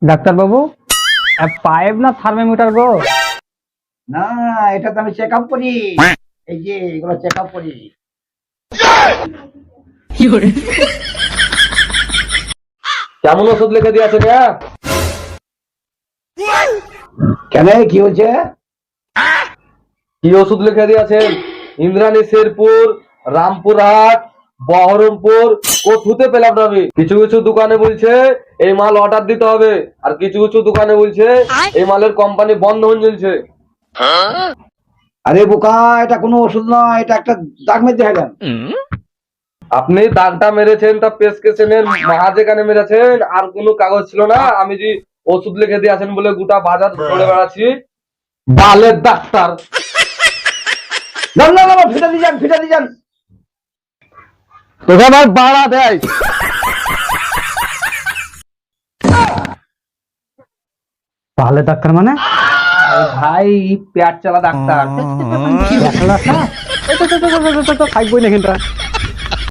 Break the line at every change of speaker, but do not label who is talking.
Doctor বাবু pipe না thermometer গো?
না, এটা তো আমি চেক আপ করি। এই যে এগুলো চেক আপ করি।
কেমন ওষুধ লিখে দিয়েছে রে?
কেন, কি হয়েছে?
কি ওষুধ লিখে দিয়েছেন? ইন্দ্রাণী, শেরপুর, রামপুরহাট, বহরমপুর কোথুতে পেলাম না আমি। কিছু কিছু দোকানে বলছে এই মাল অর্ডার দিতে হবে, আর কিছু কিছু দোকানে বলছে এই মালের কোম্পানি বন্ধ হয়ে চলছে।
আরে বোকা, এটা কোনো ওষুধ নয়, এটা একটা দাগ মেরে গেলেন।
আপনি দাগটা মেরেছেন তা প্রেসক্রিপশনের যেখানে মেরেছেন, আর কোনো কাগজ ছিল না। আমি যে ওষুধ লিখে দিয়েছেন বলে গোটা বাজার চলে বেড়াচ্ছি। বালের ডাক্তার!
না না না, ফিটা দিয়ে যান, ফিটা দিয়ে যান।
তোকে আমার বাড়া দেয়।
তাহলে ডাক্তার মানে
ভাই পেট চালা ডাক্তার।
থাকবই না কিন্তু